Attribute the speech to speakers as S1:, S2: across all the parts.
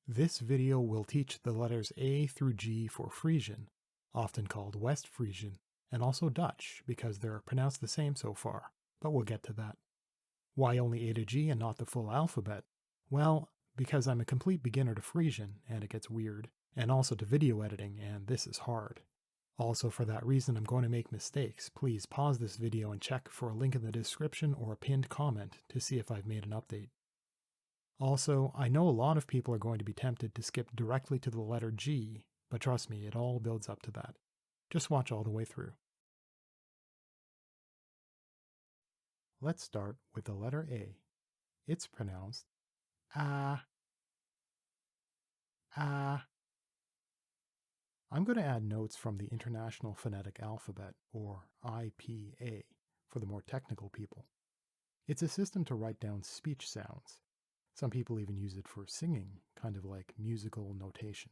S1: This video will teach the letters A through G for Frisian, often called West Frisian, and also Dutch because they're pronounced the same so far, but we'll get to that. Why only A to G and not the full alphabet? Well, because I'm a complete beginner to Frisian, and it gets weird, and also to video editing, and this is hard. Also for that reason I'm going to make mistakes. Please pause this video and check for a link in the description or a pinned comment to see if I've made an update. Also, I know a lot of people are going to be tempted to skip directly to the letter G, but trust me, it all builds up to that. Just watch all the way through. Let's start with the letter A. It's pronounced ah. Ah. I'm going to add notes from the International Phonetic Alphabet, or IPA, for the more technical people. It's a system to write down speech sounds. Some people even use it for singing, kind of like musical notation.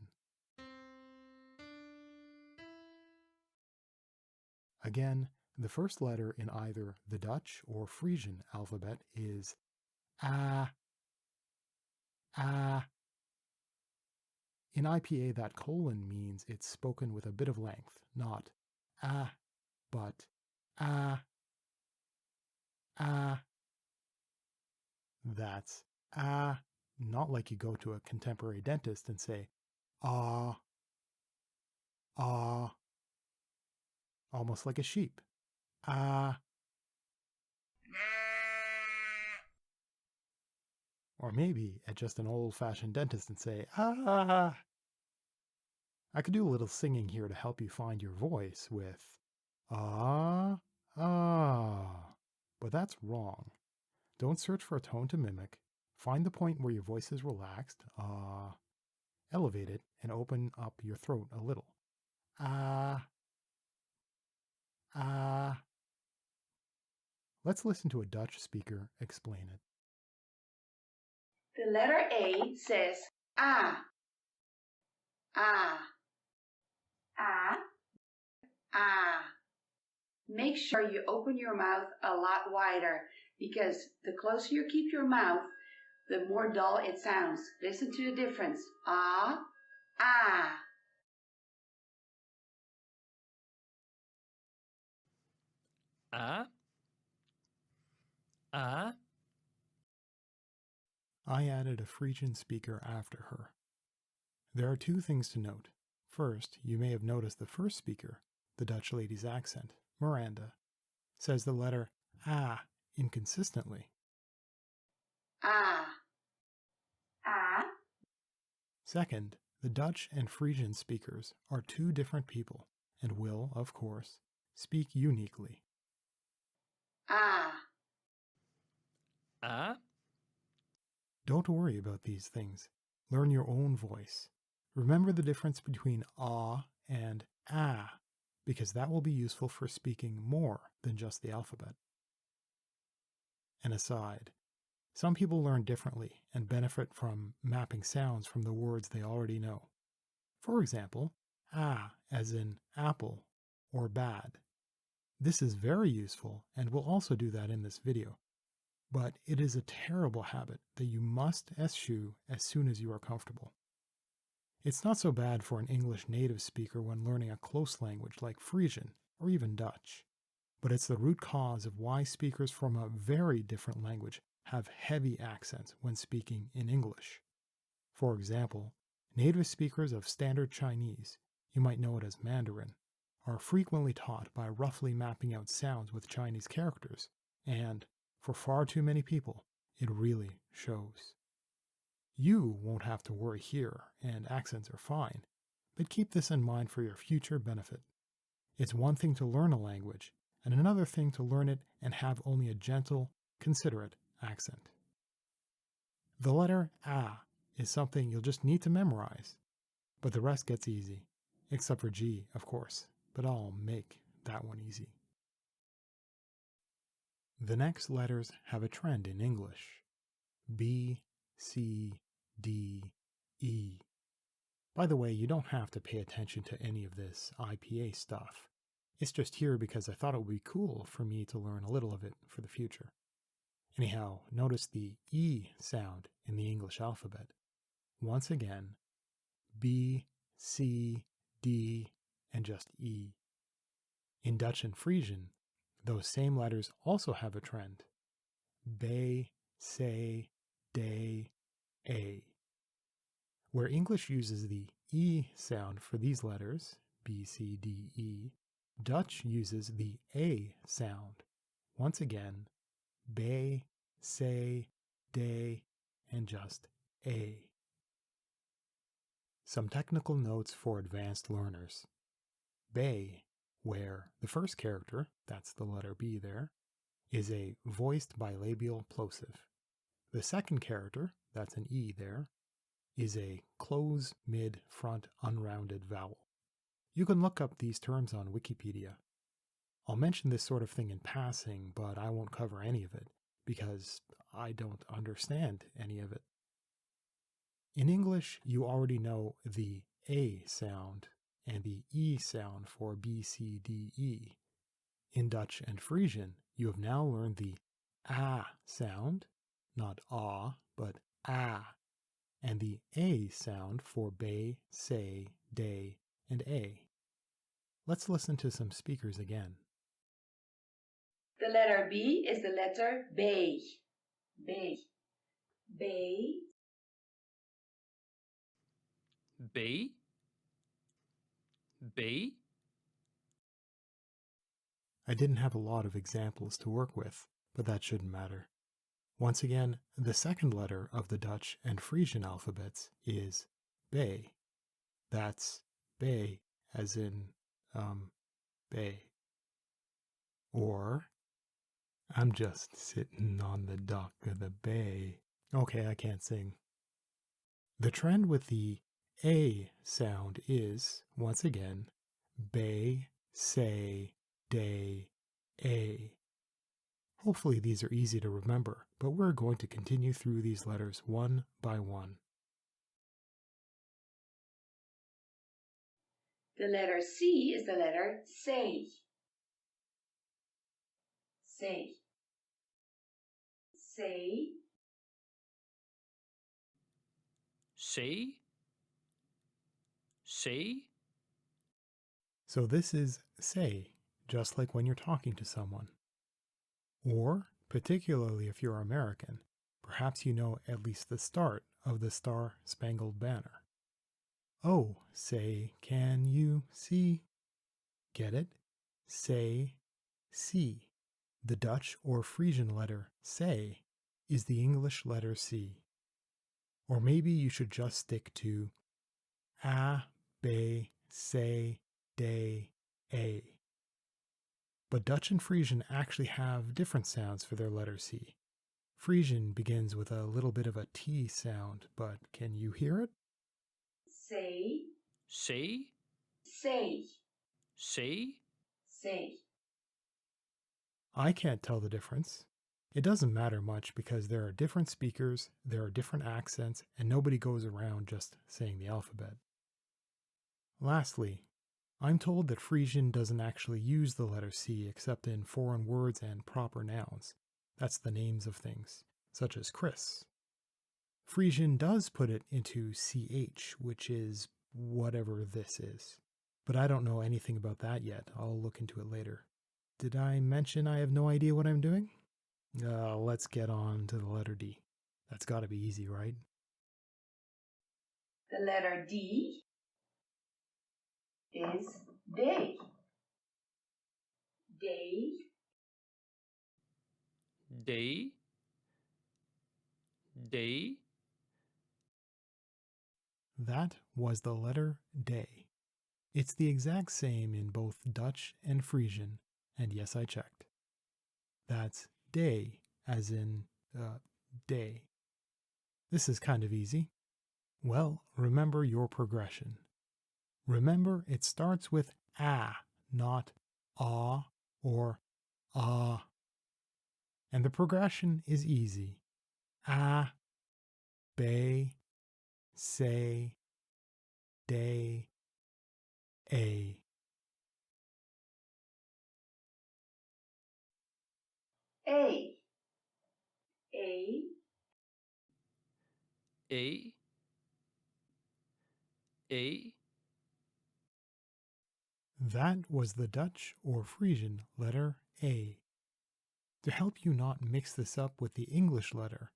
S1: Again, the first letter in either the Dutch or Frisian alphabet is ah. Ah. In IPA, that colon means it's spoken with a bit of length, not ah, but ah. Ah. That's ah, not like you go to a contemporary dentist and say ah, ah, almost like a sheep. Ah. Or maybe at just an old-fashioned dentist and say ah. I could do a little singing here to help you find your voice with ah, ah, but that's wrong. Don't search for a tone to mimic. Find the point where your voice is relaxed, elevate it, and open up your throat a little. Ah. Ah. Let's listen to a Dutch speaker explain it.
S2: The letter A says ah. Ah. Ah. Ah. Make sure you open your mouth a lot wider, because the closer you keep your mouth, the more dull it sounds. Listen to the difference. Ah, ah.
S3: Ah. Ah.
S1: I added a Frisian speaker after her. There are two things to note. First, you may have noticed the first speaker, the Dutch lady's accent, Miranda, says the letter ah inconsistently.
S2: Ah. Ah.
S1: Second, the Dutch and Frisian speakers are two different people and will, of course, speak uniquely.
S2: Ah.
S3: Ah.
S1: Don't worry about these things. Learn your own voice. Remember the difference between ah and ah, because that will be useful for speaking more than just the alphabet. An aside, some people learn differently and benefit from mapping sounds from the words they already know. For example, ah as in apple or bad. This is very useful and we'll also do that in this video. But it is a terrible habit that you must eschew as soon as you are comfortable. It's not so bad for an English native speaker when learning a close language like Frisian or even Dutch, but it's the root cause of why speakers from a very different language have heavy accents when speaking in English. For example, native speakers of Standard Chinese, you might know it as Mandarin, are frequently taught by roughly mapping out sounds with Chinese characters, and for far too many people, it really shows. You won't have to worry here, and accents are fine, but keep this in mind for your future benefit. It's one thing to learn a language, and another thing to learn it and have only a gentle, considerate accent. The letter ah is something you'll just need to memorize, but the rest gets easy, except for G, of course, but I'll make that one easy. The next letters have a trend in English. B, C, D, E. By the way, you don't have to pay attention to any of this IPA stuff. It's just here because I thought it would be cool for me to learn a little of it for the future. Anyhow, notice the E sound in the English alphabet. once again, B, C, D, and just E. In Dutch and Frisian, those same letters also have a trend. Be, se, de, a. Where English uses the E sound for these letters, B, C, D, E, Dutch uses the A sound. Once again, be, se, de, and just a. Some technical notes for advanced learners. Be, where the first character, that's the letter B there, is a voiced bilabial plosive. The second character, that's an E there, is a close mid front unrounded vowel. You can look up these terms on Wikipedia. I'll mention this sort of thing in passing, but I won't cover any of it because I don't understand any of it. In English, you already know the A sound and the E sound for B, C, D, E. In Dutch and Frisian, you have now learned the A sound, not ah, but A, and the A sound for be, se, de, and a. Let's listen to some speakers again.
S2: The letter B is the letter B. B. B.
S3: B. B.
S1: I didn't have a lot of examples to work with, but that shouldn't matter. Once again, the second letter of the Dutch and Frisian alphabets is be. That's be, as in, be. Or, I'm just sitting on the dock of the bay. Okay, I can't sing. The trend with the A sound is, once again, be, se, de, a. Hopefully these are easy to remember, but we're going to continue through these letters one by one.
S2: The letter C is the letter say. Say. Say.
S3: Say. Say.
S1: So this is say, just like when you're talking to someone. Or, particularly if you're American, perhaps you know at least the start of the Star-Spangled Banner. Oh, say, can you see? Get it? Say, see. The Dutch or Frisian letter say is the English letter C. Or maybe you should just stick to a, be, se, de, a. But Dutch and Frisian actually have different sounds for their letter C. Frisian begins with a little bit of a T sound, but can you hear it?
S2: Say.
S3: Say.
S2: Say.
S3: Say.
S2: Say.
S1: I can't tell the difference. It doesn't matter much because there are different speakers, there are different accents, and nobody goes around just saying the alphabet. Lastly, I'm told that Frisian doesn't actually use the letter C except in foreign words and proper nouns. That's the names of things, such as Chris. Frisian does put it into CH, which is whatever this is. But I don't know anything about that yet. I'll look into it later. Did I mention I have no idea what I'm doing? Let's get on to the letter D. That's got to be easy, right?
S2: The letter D is day. Day.
S3: Day. Day.
S1: That was the letter day. It's the exact same in both Dutch and Frisian, and yes, I checked. That's day, as in day. This is kind of easy. Well, remember your progression. Remember, it starts with a, not ah or ah. And the progression is easy. A, be, se, de, a.
S2: A. A.
S3: A. A.
S1: That was the Dutch or Frisian letter A. To help you not mix this up with the English letter,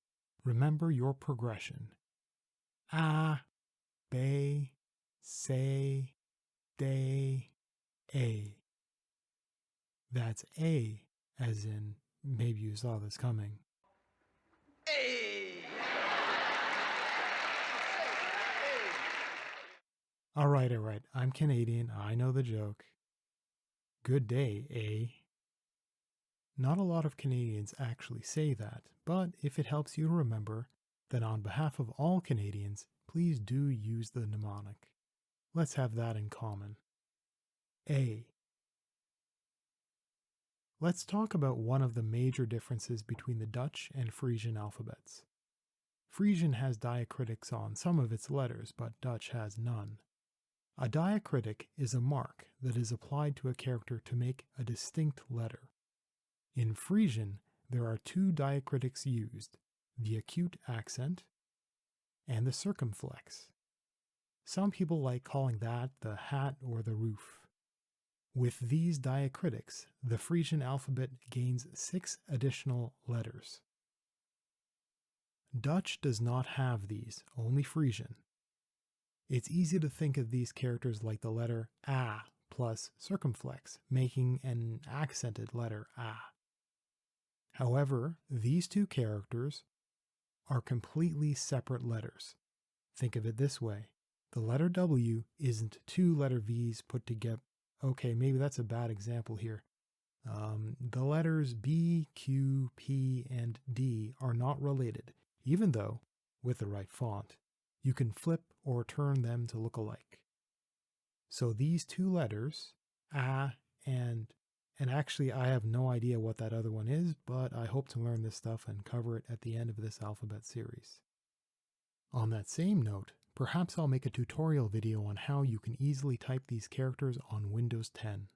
S1: remember your progression. A, B, C, D, A. That's A, as in, maybe you saw this coming. All right, I'm Canadian, I know the joke. Good day, eh? Not a lot of Canadians actually say that, but if it helps you to remember, then on behalf of all Canadians, please do use the mnemonic. Let's have that in common. A. Let's talk about one of the major differences between the Dutch and Frisian alphabets. Frisian has diacritics on some of its letters, but Dutch has none. A diacritic is a mark that is applied to a character to make a distinct letter. In Frisian, there are two diacritics used, the acute accent and the circumflex. Some people like calling that the hat or the roof. With these diacritics, the Frisian alphabet gains 6 additional letters. Dutch does not have these, only Frisian. It's easy to think of these characters like the letter A plus circumflex, making an accented letter A. However, these two characters are completely separate letters. Think of it this way. The letter W isn't two letter V's put together. Okay, maybe that's a bad example here. The letters B, Q, P, and D are not related, even though, with the right font, you can flip or turn them to look alike. So these two letters, A and actually I have no idea what that other one is, but I hope to learn this stuff and cover it at the end of this alphabet series. On that same note, perhaps I'll make a tutorial video on how you can easily type these characters on Windows 10.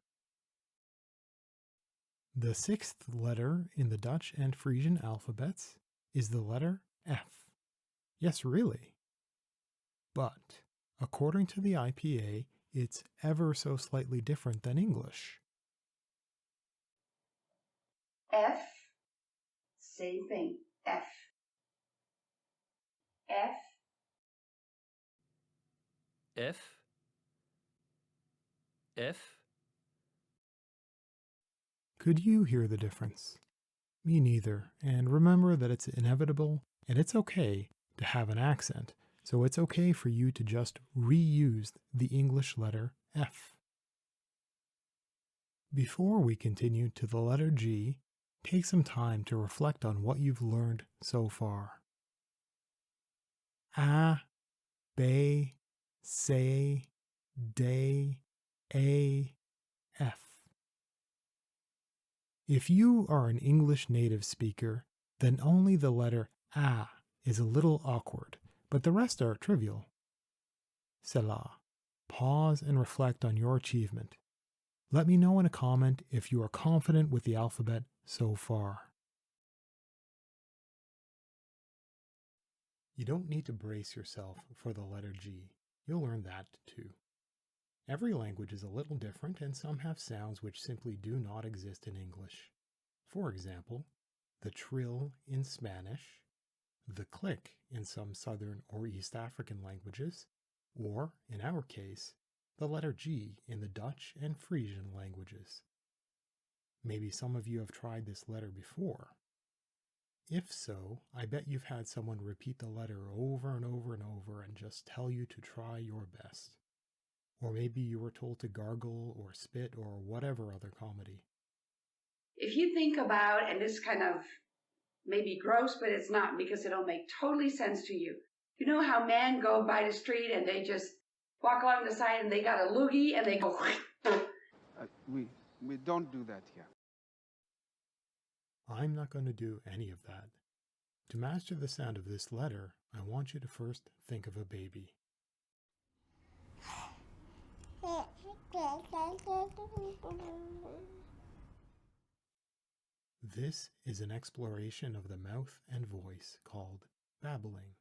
S1: The 6th letter in the Dutch and Frisian alphabets is the letter F. Yes, really. But, according to the IPA, it's ever so slightly different than English.
S2: F, same thing, F. F,
S3: F. F.
S1: Could you hear the difference? Me neither, and remember that it's inevitable and it's okay to have an accent, so it's okay for you to just reuse the English letter F. Before we continue to the letter G, take some time to reflect on what you've learned so far. A, B, C, D, A, F. If you are an English native speaker, then only the letter A is a little awkward, but the rest are trivial. Selah. Pause and reflect on your achievement. Let me know in a comment if you are confident with the alphabet so far. You don't need to brace yourself for the letter G. You'll learn that too. Every language is a little different, and some have sounds which simply do not exist in English. For example, the trill in Spanish, the click in some Southern or East African languages, or, in our case, the letter G in the Dutch and Frisian languages. Maybe some of you have tried this letter before. If so, I bet you've had someone repeat the letter over and over and over and just tell you to try your best. Or maybe you were told to gargle or spit or whatever other comedy.
S2: if you think about, and this kind of may be gross, but it's not because it'll make totally sense to you. You know how men go by the street and they just walk along the side and they got a loogie and they go...
S4: We don't do that here.
S1: I'm not going to do any of that. To master the sound of this letter, I want you to first think of a baby. This is an exploration of the mouth and voice called babbling.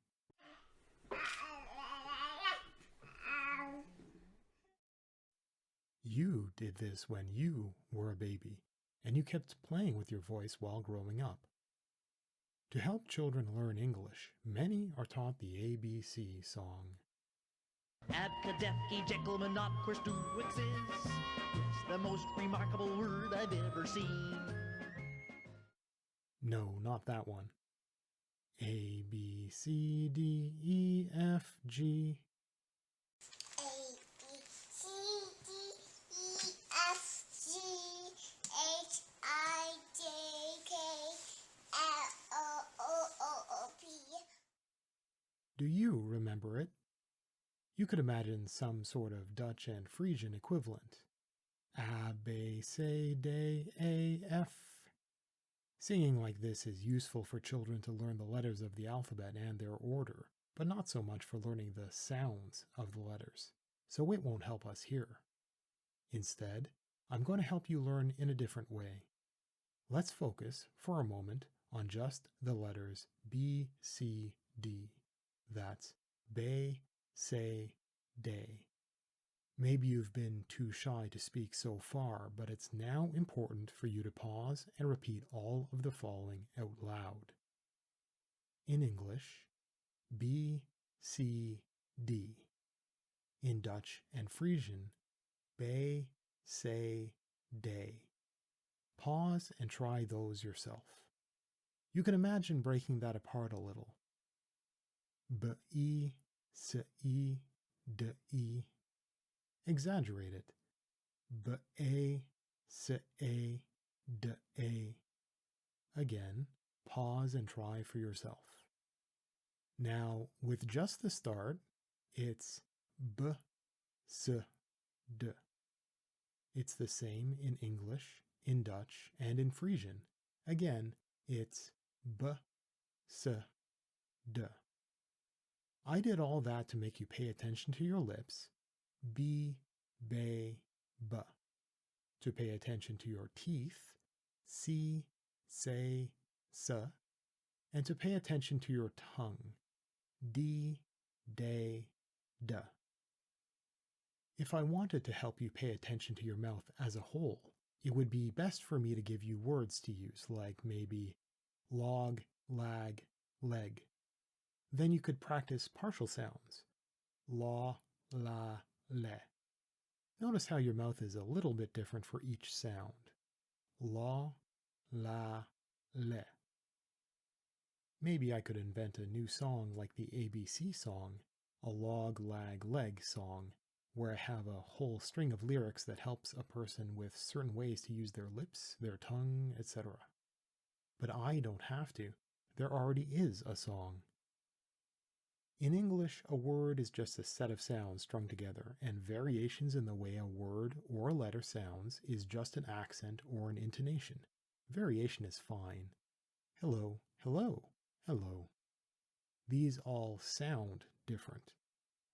S1: You did this when you were a baby, and you kept playing with your voice while growing up. To help children learn English, many are taught the ABC song.
S4: Abkadefki-Jekyll-Monochrostuixis. It's the most remarkable word I've ever seen.
S1: No, not that one. A, B, C, D, E, F, G.
S5: A, B, C, D, E, F, G, H, I, J, K, L, O, P.
S1: Do you remember it? You could imagine some sort of Dutch and Frisian equivalent. A, B, C, D, E, F. Singing like this is useful for children to learn the letters of the alphabet and their order, but not so much for learning the sounds of the letters, so it won't help us here. Instead, I'm going to help you learn in a different way. Let's focus for a moment on just the letters B, C, D. That's be, say, day. Maybe you've been too shy to speak so far, but it's now important for you to pause and repeat all of the following out loud. In English, B, C, D. In Dutch and Frisian, be, say, day. Pause and try those yourself. You can imagine breaking that apart a little. B-E, C-E, D-E. Exaggerate it. B-A, C-A, D-A. Again, pause and try for yourself. Now, with just the start, it's B, S, D. It's the same in English, in Dutch, and in Frisian. Again, it's B, S, D. I did all that to make you pay attention to your lips. B, be, B. To pay attention to your teeth. C, say, S. And to pay attention to your tongue. D, day, D. If I wanted to help you pay attention to your mouth as a whole, it would be best for me to give you words to use, like maybe log, lag, leg. Then you could practice partial sounds. La, la, le. Notice how your mouth is a little bit different for each sound. La, la, le. Maybe I could invent a new song like the ABC song, a log, lag, leg song, where I have a whole string of lyrics that helps a person with certain ways to use their lips, their tongue, etc. But I don't have to. There already is a song. In English, a word is just a set of sounds strung together, and variations in the way a word or a letter sounds is just an accent or an intonation. Variation is fine. Hello, hello, hello. These all sound different.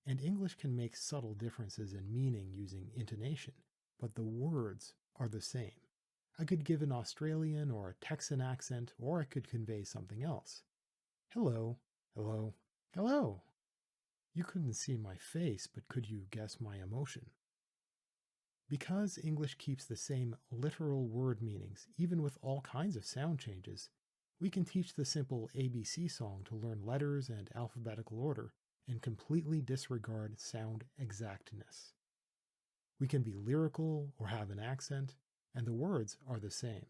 S1: And English can make subtle differences in meaning using intonation, but the words are the same. I could give an Australian or a Texan accent, or I could convey something else. Hello, hello, hello. You couldn't see my face, but could you guess my emotion? Because English keeps the same literal word meanings, even with all kinds of sound changes, we can teach the simple ABC song to learn letters and alphabetical order and completely disregard sound exactness. We can be lyrical or have an accent, and the words are the same.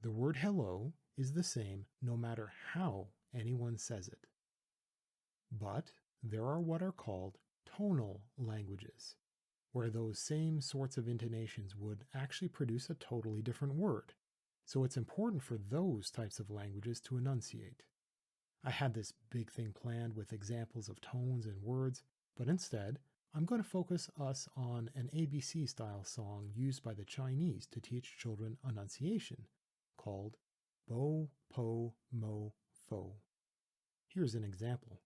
S1: The word hello is the same no matter how anyone says it. But there are what are called tonal languages, where those same sorts of intonations would actually produce a totally different word. So it's important for those types of languages to enunciate. I had this big thing planned with examples of tones and words, but instead, I'm going to focus us on an ABC-style song used by the Chinese to teach children enunciation, called bopomofo. Here's an example.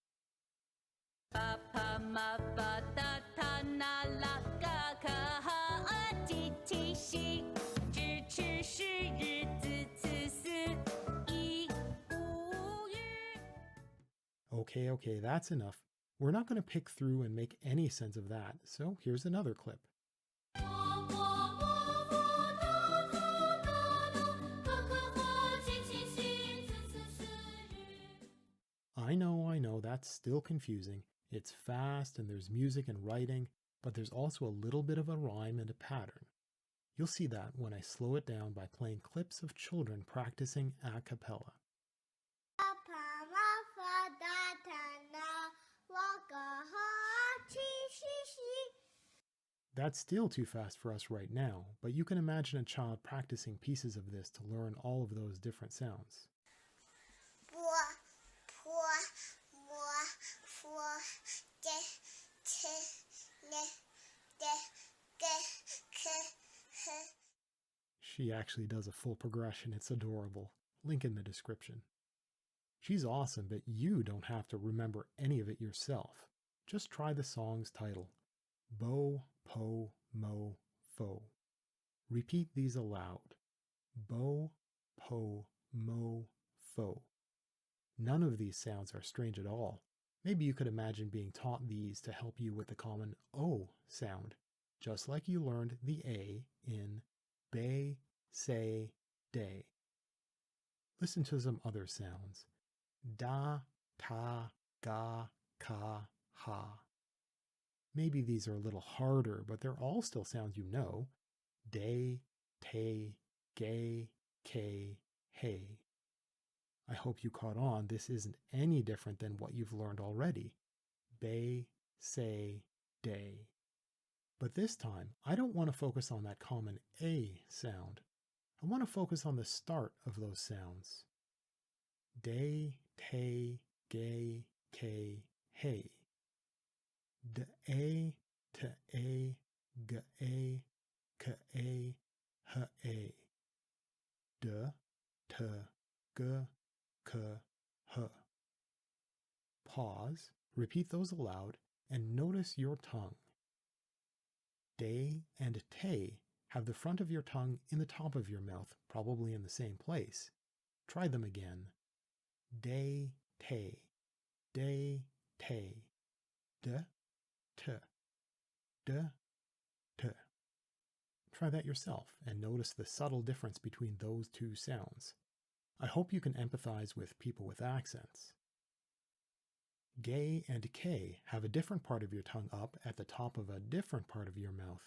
S1: Okay, that's enough. We're not going to pick through and make any sense of that, so here's another clip. I know, that's still confusing. It's fast and there's music and writing, but there's also a little bit of a rhyme and a pattern. You'll see that when I slow it down by playing clips of children practicing a cappella. That's still too fast for us right now, but you can imagine a child practicing pieces of this to learn all of those different sounds. She actually does a full progression. It's adorable. Link in the description. She's awesome, but you don't have to remember any of it yourself. Just try the song's title, Bopomofo. Repeat these aloud. Bopomofo. None of these sounds are strange at all. Maybe you could imagine being taught these to help you with the common O sound, just like you learned the A in be, say, day. Listen to some other sounds. Da, ta, ga, ka, ha. Maybe these are a little harder, but they're all still sounds you know. Day, te, gay, ke, hey. I hope you caught on. This isn't any different than what you've learned already. Be, say, day. But this time, I don't want to focus on that common A sound. I want to focus on the start of those sounds. Day, te, gay, ke, hey. D, a, t, a, g, a, k, a, h, a. D, t, g, k, h. Pause, repeat those aloud, and notice your tongue. Day and te have the front of your tongue in the top of your mouth, probably in the same place. Try them again. Day, te, day, te, d, t, d, t. Try that yourself and notice the subtle difference between those two sounds. I hope you can empathize with people with accents. Gay and K have a different part of your tongue up at the top of a different part of your mouth.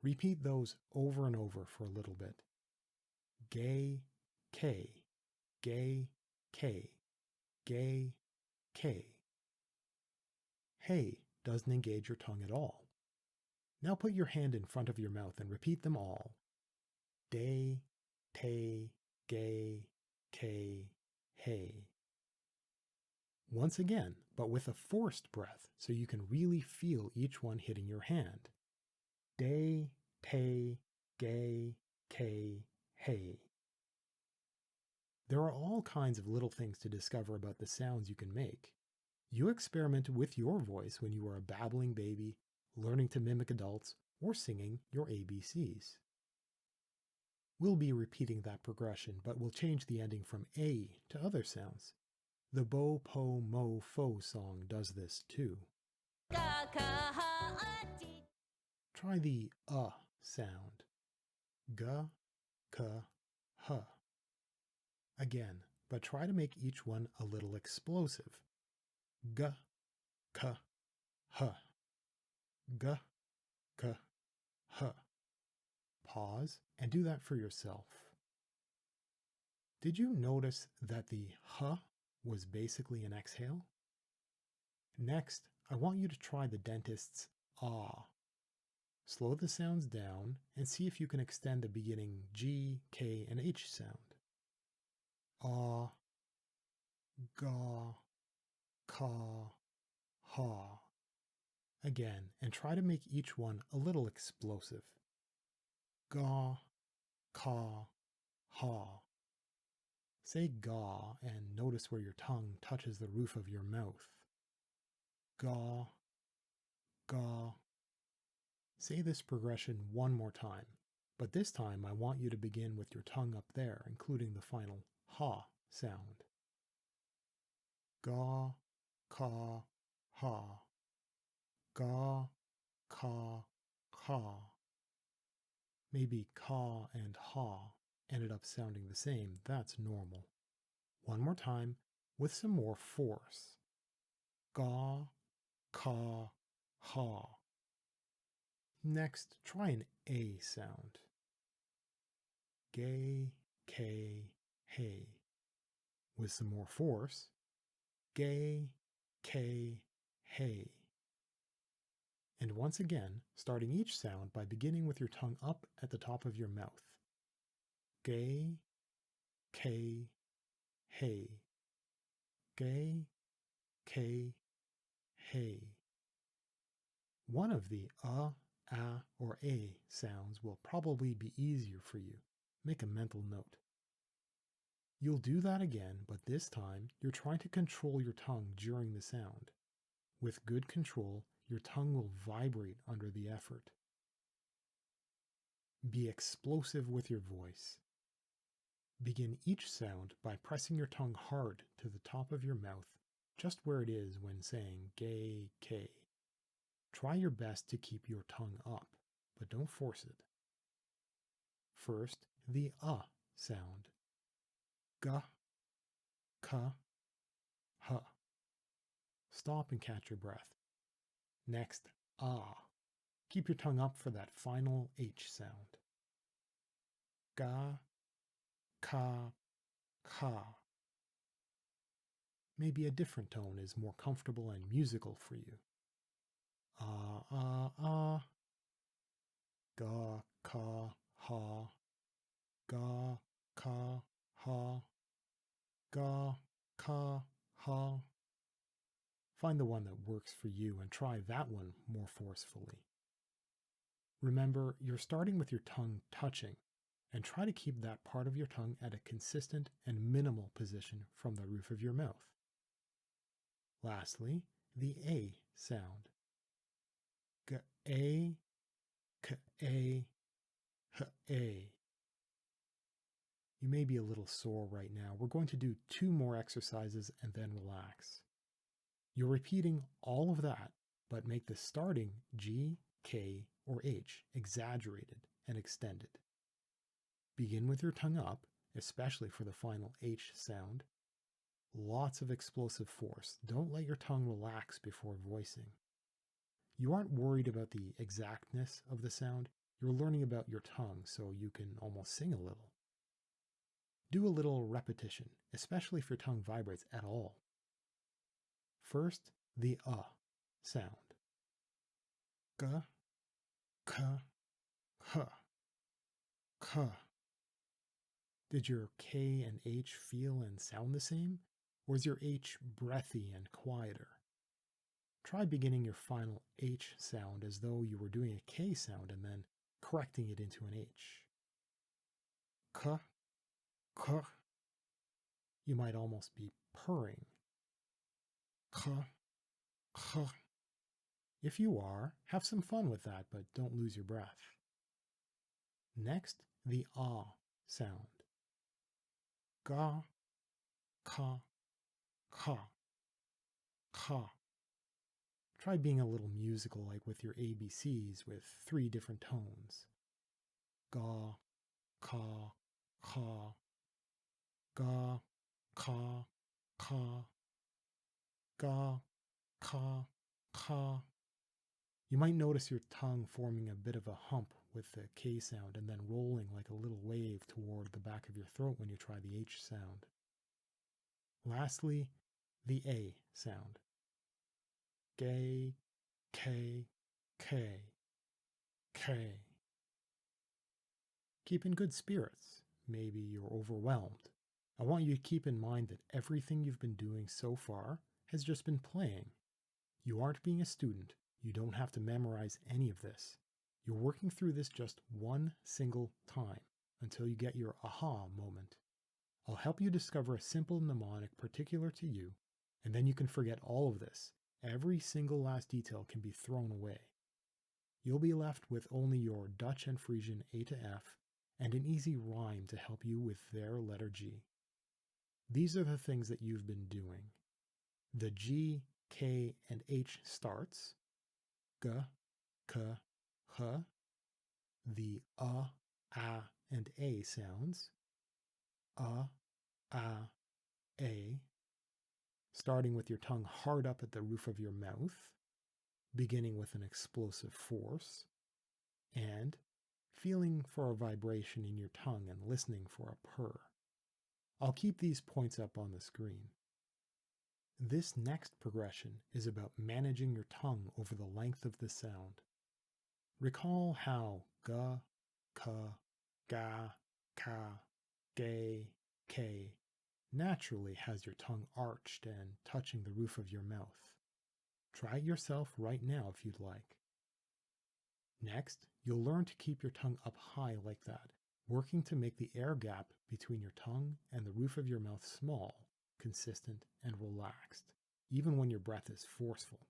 S1: Repeat those over and over for a little bit. Gay, K, gay, K, gay, K. Hey doesn't engage your tongue at all. Now put your hand in front of your mouth and repeat them all. Day, te, gay, K, hey. Once again, but with a forced breath so you can really feel each one hitting your hand. Day, te, gay, K, hey. There are all kinds of little things to discover about the sounds you can make. You experiment with your voice when you are a babbling baby, learning to mimic adults, or singing your ABCs. We'll be repeating that progression, but we'll change the ending from A to other sounds. The bopomofo song does this too. Try the sound. G, k, h. Again, but try to make each one a little explosive. G, k, h. G, k, h. Pause and do that for yourself. Did you notice that the h was basically an exhale? Next, I want you to try the dentist's ah. Slow the sounds down and see if you can extend the beginning G, K, and H sound. Ah, ga, ka, ha. Again, and try to make each one a little explosive. Ga, ka, ha. Say ga and notice where your tongue touches the roof of your mouth. Ga, ga. Say this progression one more time, but this time I want you to begin with your tongue up there, including the final ha sound. Ga, ka, ha. Ga, ka, ha. Maybe ka and ha ended up sounding the same. That's normal. One more time with some more force. ga, ka, ha. Next, try an A sound. Gay, K, hey. With some more force, gay, K, hey. And once again, starting each sound by beginning with your tongue up at the top of your mouth. Gay, K, hey. Gay, K, hey. One of the or a sounds will probably be easier for you. Make a mental note. You'll do that again, but this time you're trying to control your tongue during the sound. With good control, your tongue will vibrate under the effort. Be explosive with your voice. Begin each sound by pressing your tongue hard to the top of your mouth, just where it is when saying gay, K. Try your best to keep your tongue up, but don't force it. First, the sound. Ga, ka, ha. Stop and catch your breath. Next, ah. Keep your tongue up for that final H sound. Ga, ka, ka. Maybe a different tone is more comfortable and musical for you. Ah, ah, ah. Ga, ka, ha. Ga, ka, ha. Ga, ka, ha. Find the one that works for you and try that one more forcefully. Remember, you're starting with your tongue touching, and try to keep that part of your tongue at a consistent and minimal position from the roof of your mouth. Lastly, the A sound. G-A, K-A, H-A. You may be a little sore right now. We're going to do 2 more exercises and then relax. You're repeating all of that, but make the starting G, K, or H exaggerated and extended. Begin with your tongue up, especially for the final H sound. Lots of explosive force. Don't let your tongue relax before voicing. You aren't worried about the exactness of the sound. You're learning about your tongue so you can almost sing a little. Do a little repetition, especially if your tongue vibrates at all. First, the sound. G, K, H, K. Did your K and H feel and sound the same? Or is your H breathy and quieter? Try beginning your final H sound as though you were doing a K sound and then correcting it into an H. K, K. You might almost be purring. K, K. If you are, have some fun with that, but don't lose your breath. Next, the sound. Ga, ka, ka, ka. Try being a little musical like with your ABCs with 3 different tones. Ga, ka, ka. Ga, ka, ka. Ga, ka, ka. You might notice your tongue forming a bit of a hump with the K sound and then rolling like a little wave toward the back of your throat when you try the H sound. Lastly, the A sound. Gay, K, K, K. Keep in good spirits. Maybe you're overwhelmed. I want you to keep in mind that everything you've been doing so far has just been playing. You aren't being a student. You don't have to memorize any of this. You're working through this just one single time until you get your aha moment. I'll help you discover a simple mnemonic particular to you, and then you can forget all of this. Every single last detail can be thrown away. You'll be left with only your Dutch and Frisian A to F and an easy rhyme to help you with their letter G. These are the things that you've been doing. The G, K, and H starts. G, K, H. The A, and A sounds. A, A. starting with your tongue hard up at the roof of your mouth, beginning with an explosive force, and feeling for a vibration in your tongue and listening for a purr. I'll keep these points up on the screen. This next progression is about managing your tongue over the length of the sound. Recall how ga, ka, ga, ka, gay, k naturally has your tongue arched and touching the roof of your mouth. Try it yourself right now if you'd like. Next, you'll learn to keep your tongue up high like that, working to make the air gap between your tongue and the roof of your mouth small, consistent, and relaxed, even when your breath is forceful.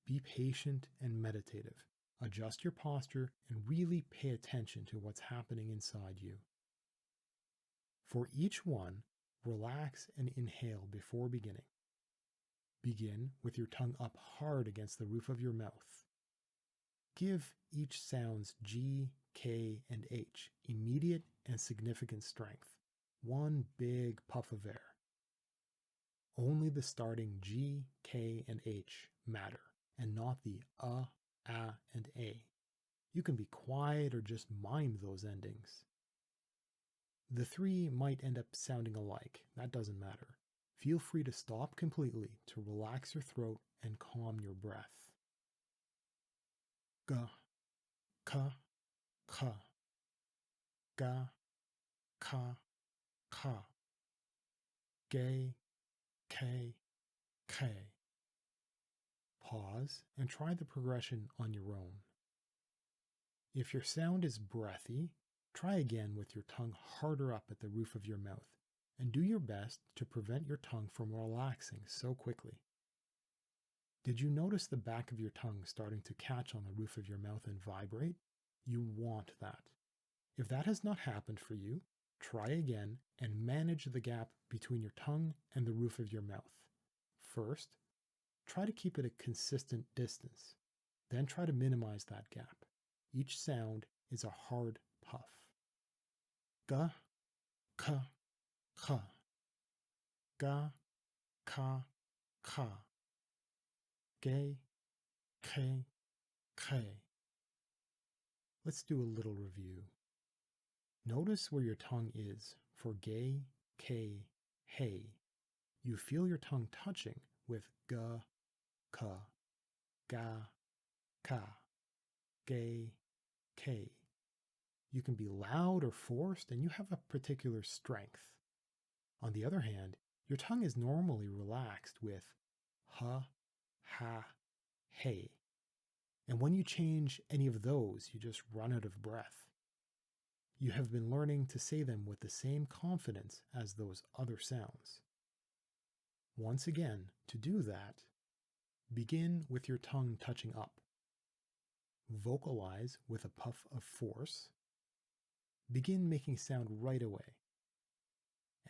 S1: Be patient and meditative. Adjust your posture and really pay attention to what's happening inside you. For each one, relax and inhale before beginning. Begin with your tongue up hard against the roof of your mouth. Give each sound's G, K, and H immediate and significant strength. One big puff of air. Only the starting G, K, and H matter, and not the A, and A. You can be quiet or just mime those endings. The three might end up sounding alike. That doesn't matter. Feel free to stop completely to relax your throat and calm your breath. Ga, ka, ka. Ga, ka, ka. Gay, k, k. Pause and try the progression on your own. If your sound is breathy, try again with your tongue harder up at the roof of your mouth, and do your best to prevent your tongue from relaxing so quickly. Did you notice the back of your tongue starting to catch on the roof of your mouth and vibrate? You want that. If that has not happened for you, try again and manage the gap between your tongue and the roof of your mouth. First, try to keep it a consistent distance. Then try to minimize that gap. Each sound is a hard puff. Ga, ka, ka. Ga, ka, ka. Gay, k, k. Let's do a little review. Notice where your tongue is for gay, k, hey. You feel your tongue touching with ga, ka, ga, ka, gay, k. You can be loud or forced, and you have a particular strength. On the other hand, your tongue is normally relaxed with ha, ha, hey. And when you change any of those, you just run out of breath. You have been learning to say them with the same confidence as those other sounds. Once again, to do that, begin with your tongue touching up. Vocalize with a puff of force. Begin making sound right away.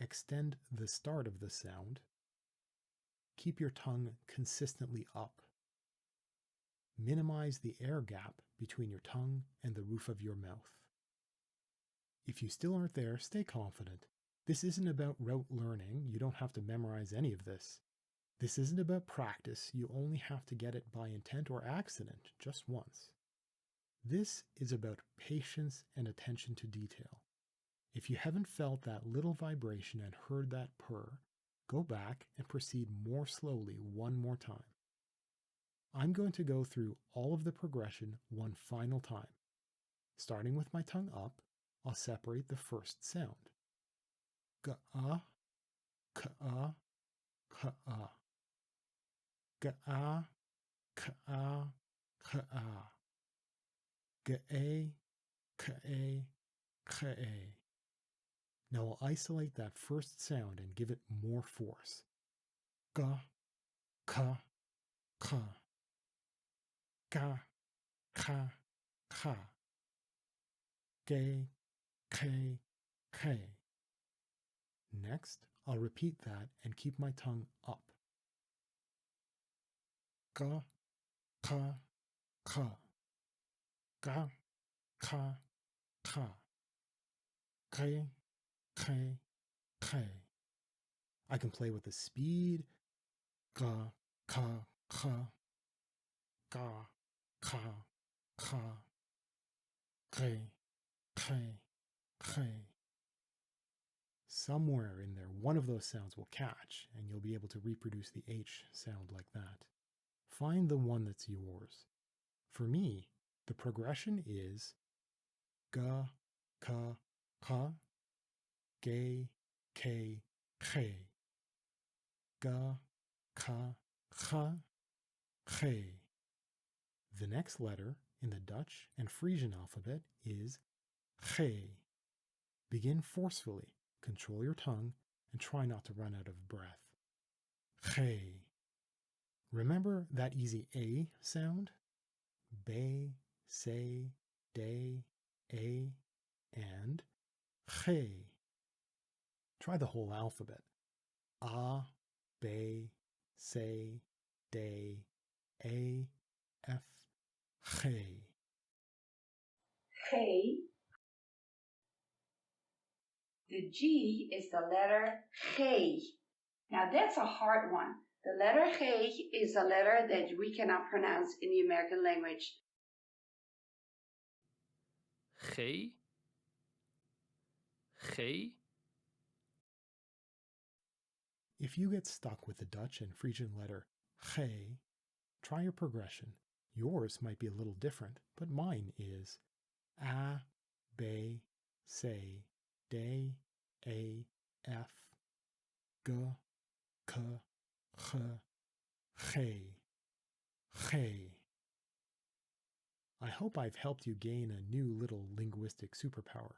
S1: Extend the start of the sound. Keep your tongue consistently up. Minimize the air gap between your tongue and the roof of your mouth. If you still aren't there, stay confident. This isn't about rote learning. You don't have to memorize any of this. This isn't about practice. You only have to get it by intent or accident just once. This is about patience and attention to detail. If you haven't felt that little vibration and heard that purr, go back and proceed more slowly one more time. I'm going to go through all of the progression one final time. Starting with my tongue up, I'll separate the first sound. Ga-ah, ka-ah, ka-ah. Ga-ah, ka-ah, ka-ah. Ga-a, ka-a, ka-a. Now I'll isolate that first sound and give it more force. Ga, ka, ka. Ga, ka, ka. Gay, k, k. Next, I'll repeat that and keep my tongue up. Ga, ka, ka. Ga, ka, ka. K, k, k. I can play with the speed. Ga, ka, ka. Ga, ka, ka. Ge, ge, ge. Somewhere in there, one of those sounds will catch, and you'll be able to reproduce the H sound like that. Find the one that's yours. For me, the progression is ga, ka, ka, ge, ke, ge. Ga, ka, ka, ge. The next letter in the Dutch and Frisian alphabet is ge. Begin forcefully, control your tongue, and try not to run out of breath. Ge. Remember that easy A sound? Be, say, de, a, and ge. Try the whole alphabet. A, be, say, de, a, f, ge.
S2: G. The G is the letter G. Now that's a hard one. The letter G is a letter that we cannot pronounce in the American language.
S3: G. G.
S1: If you get stuck with the Dutch and Frisian letter ge, try your progression. Yours might be a little different, but mine is a, be, say, de, a, f, g, k, g, ge. I hope I've helped you gain a new little linguistic superpower.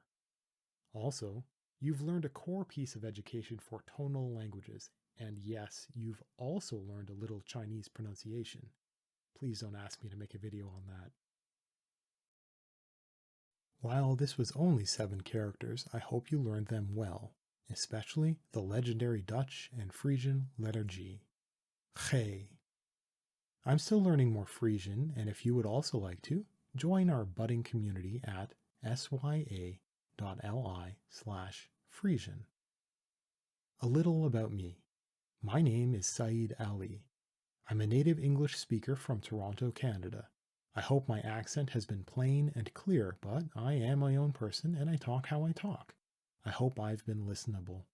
S1: Also, you've learned a core piece of education for tonal languages, and yes, you've also learned a little Chinese pronunciation. Please don't ask me to make a video on that. While this was only 7 characters, I hope you learned them well, especially the legendary Dutch and Frisian letter G. Ge. I'm still learning more Frisian, and if you would also like to, join our budding community at sya.li/Frisian. A little about me. My name is Saeed Ali. I'm a native English speaker from Toronto, Canada. I hope my accent has been plain and clear, but I am my own person and I talk how I talk. I hope I've been listenable.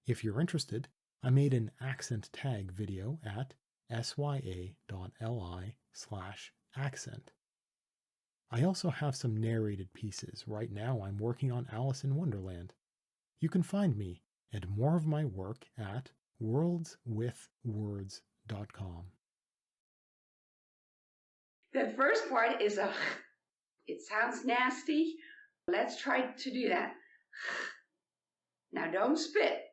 S1: If you're interested, I made an accent tag video at sya.li/accent. I also have some narrated pieces. Right now I'm working on Alice in Wonderland. You can find me and more of my work at worldswithwords.com.
S2: The first part is a, it sounds nasty. Let's try to do that. Now don't spit.